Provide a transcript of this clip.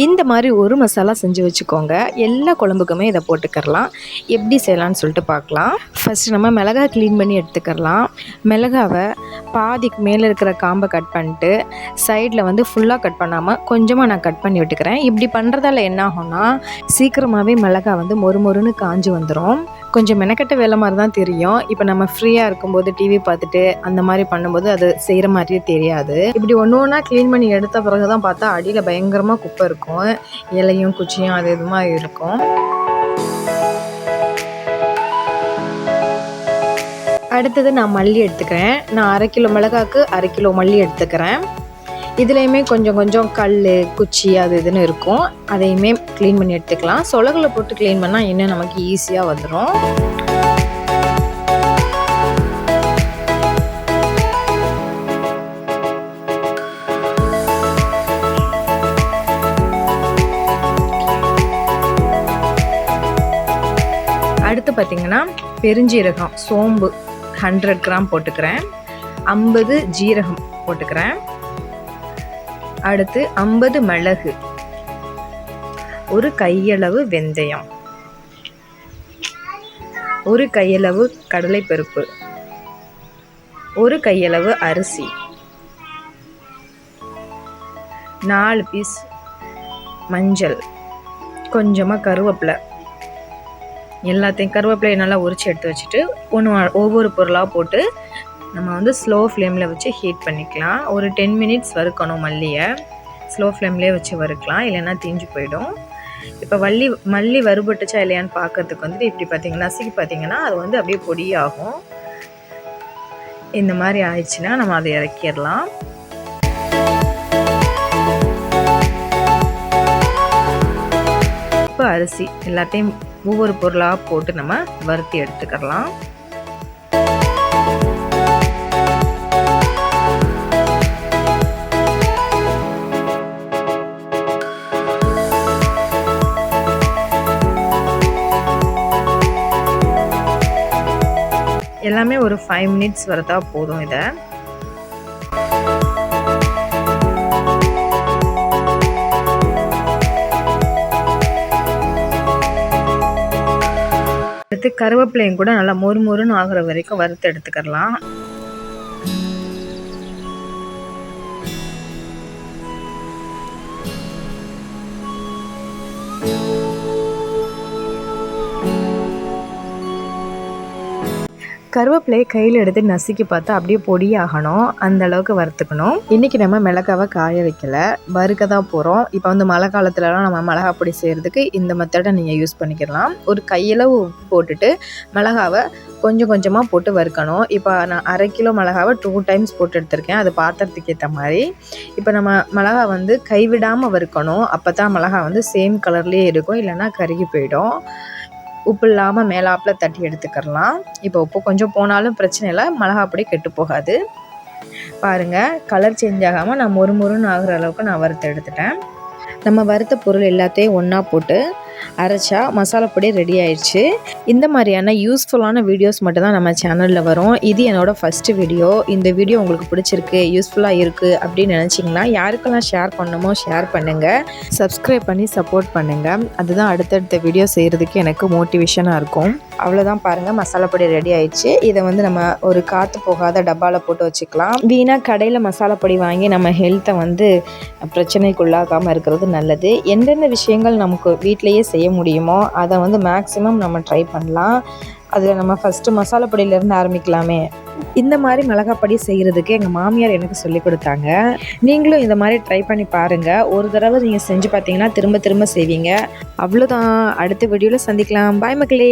இந்த மாதிரி ஒரு மசாலா செஞ்சு வச்சுக்கோங்க. எல்லா குழம்புக்குமே இதை போட்டுக்கரலாம். எப்படி செய்யலான்னு சொல்லிட்டு பார்க்கலாம். ஃபஸ்ட்டு நம்ம மிளகாய் க்ளீன் பண்ணி எடுத்துக்கலாம். மிளகாவை பாதிக்கு மேலே இருக்கிற காம்பை கட் பண்ணிட்டு சைடில் வந்து ஃபுல்லாக கட் பண்ணாமல் கொஞ்சமாக நான் கட் பண்ணி விட்டுக்கிறேன். இப்படி பண்ணுறதால என்ன ஆகும்னா சீக்கிரமாகவே மிளகாய் வந்து மொறுமொறுன்னு காஞ்சு வந்துடும். கொஞ்சம் மெனக்கட்ட வேலை மாதிரி தான் தெரியும். இப்போ நம்ம ஃப்ரீயாக இருக்கும்போது டிவி பார்த்துட்டு அந்த மாதிரி பண்ணும்போது அது செய்கிற மாதிரியே தெரியாது. இப்படி ஒன்று ஒன்றா க்ளீன் பண்ணி எடுத்த பிறகு தான் பார்த்தா அடியில் பயங்கரமாக குப்பை இருக்கும். இலையும் குச்சியும் அது இதுமாக இருக்கும். அடுத்தது நான் மல்லி எடுத்துக்கிறேன். நான் 1/2 கிலோ மிளகாய்க்கு 1/2 கிலோ மல்லி எடுத்துக்கிறேன். இதுலேயுமே கொஞ்சம் கொஞ்சம் கல் குச்சி அது இதுன்னு இருக்கும். அதையுமே க்ளீன் பண்ணி எடுத்துக்கலாம். சொலகில் போட்டு க்ளீன் பண்ணால் இன்னும் நமக்கு ஈஸியாக வந்துடும். அடுத்து பார்த்திங்கன்னா பெருஞ்சீரகம் சோம்பு 100 கிராம் போட்டுக்கிறேன். 50 ஜீரகம் போட்டுக்கிறேன். அடுத்து 50 மிளகு, ஒரு கையளவு வெந்தயம், ஒரு கையளவு கடலைப்பருப்பு, ஒரு கையளவு அரிசி, 4 பீஸ் மஞ்சள், கொஞ்சமாக கருவேப்பிலை. எல்லாத்தையும் கருவேப்பிலையை நல்லா உரித்து எடுத்து வச்சுட்டு ஒவ்வொரு பொருளாக போட்டு நம்ம வந்து ஸ்லோ ஃப்ளேமில் வச்சு ஹீட் பண்ணிக்கலாம். ஒரு 10 மினிட்ஸ் வறுக்கணும். மல்லியை ஸ்லோ ஃப்ளேம்லேயே வச்சு வறுக்கலாம், இல்லைன்னா தீஞ்சு போயிடும். இப்போ மல்லி வறுபட்டுச்சா இல்லையான்னு பார்க்கறதுக்கு வந்துட்டு இப்படி பார்த்தீங்கன்னா நசுக்கி பார்த்தீங்கன்னா அது வந்து அப்படியே பொடியாகும். இந்த மாதிரி ஆயிடுச்சுன்னா நம்ம அதை இறக்கிடலாம். இப்போ அரிசி எல்லாத்தையும் ஒவ்வொரு பொருளாக போட்டு நம்ம வறுத்தி எடுத்துக்கலாம். எல்லாமே ஒரு 5 மினிட்ஸ் வறுத்தா போதும். இதை அடுத்து கருவேப்பிலையும் கூட நல்லா மொறுமொறுன்னு ஆகிற வரைக்கும் வறுத்து எடுத்துக்கலாம். கருவேப்பிலையை கையில் எடுத்து நசுக்கி பார்த்தா அப்படியே பொடியாகணும். அந்த அளவுக்கு வறுத்துக்கணும். இன்றைக்கி நம்ம மிளகாவை காய வைக்கல, வறுக்க தான் போகிறோம். இப்போ வந்து மழை காலத்துலலாம் நம்ம மிளகா பொடி செய்கிறதுக்கு இந்த மெத்தடை நீங்கள் யூஸ் பண்ணிக்கலாம். ஒரு கையளவு உப்பு போட்டுட்டு மிளகாவை கொஞ்சம் கொஞ்சமாக போட்டு வறுக்கணும். இப்போ நான் 1/2 கிலோ மிளகாவை 2 டைம்ஸ் போட்டு எடுத்திருக்கேன். அது பாத்திரத்துக்கு ஏற்ற மாதிரி. இப்போ நம்ம மிளகா வந்து கைவிடாமல் வறுக்கணும். அப்போ தான் மிளகா வந்து சேம் கலர்லேயே இருக்கும், இல்லைன்னா கருகி போயிடும். உப்பு இல்லாமல் மேலாப்பில் தட்டி எடுத்துக்கலாம். இப்போ உப்பு கொஞ்சம் போனாலும் பிரச்சனை இல்லை, மிளகா பொடி கெட்டு போகாது. பாருங்கள், கலர் சேஞ்ச் ஆகாமல் நான் மொறுமொறுன்னு ஆகிற அளவுக்கு நான் வறுத்து எடுத்துட்டேன். நம்ம வறுத்த பொருள் எல்லாத்தையும் ஒன்றா போட்டு அரைச்சா மசாலா பொடி ரெடி ஆயிடுச்சு. இந்த மாதிரியான யூஸ்ஃபுல்லான வீடியோஸ் மட்டும் தான் நம்ம சேனலில் வரும். இது என்னோடய ஃபஸ்ட்டு வீடியோ. இந்த வீடியோ உங்களுக்கு பிடிச்சிருக்கு, யூஸ்ஃபுல்லாக இருக்குது அப்படின்னு நினச்சிங்கன்னா யாருக்கெல்லாம் ஷேர் பண்ணணுமோ ஷேர் பண்ணுங்கள். சப்ஸ்கிரைப் பண்ணி சப்போர்ட் பண்ணுங்கள். அதுதான் அடுத்தடுத்த வீடியோ செய்கிறதுக்கு எனக்கு மோட்டிவேஷனாக இருக்கும். அவ்வளோதான். பாருங்கள், மசாலா பொடி ரெடி ஆயிடுச்சு. இதை வந்து நம்ம ஒரு காற்று போகாத டப்பாவில் போட்டு வச்சுக்கலாம். வீணாக கடையில் மசாலா பொடி வாங்கி நம்ம ஹெல்த்தை வந்து பிரச்சனைக்குள்ளாகாமல் இருக்கிறது நல்லது. எந்தெந்த விஷயங்கள் நமக்கு வீட்டிலையே செய்ய முடியுமோ அதை வந்து மேக்ஸிமம் நம்ம ட்ரை பண்ணலாம். அதில் நம்ம ஃபஸ்ட்டு மசாலா பொடியிலேருந்து ஆரம்பிக்கலாமே. இந்த மாதிரி மிளகாப்பொடி செய்கிறதுக்கு எங்கள் மாமியார் எனக்கு சொல்லி கொடுத்தாங்க. நீங்களும் இந்த மாதிரி ட்ரை பண்ணி பாருங்கள். ஒரு தடவை நீங்கள் செஞ்சு பார்த்தீங்கன்னா திரும்ப திரும்ப செய்வீங்க. அவ்வளோதான். அடுத்த வீடியோவில் சந்திக்கலாம். பாய் மக்களே.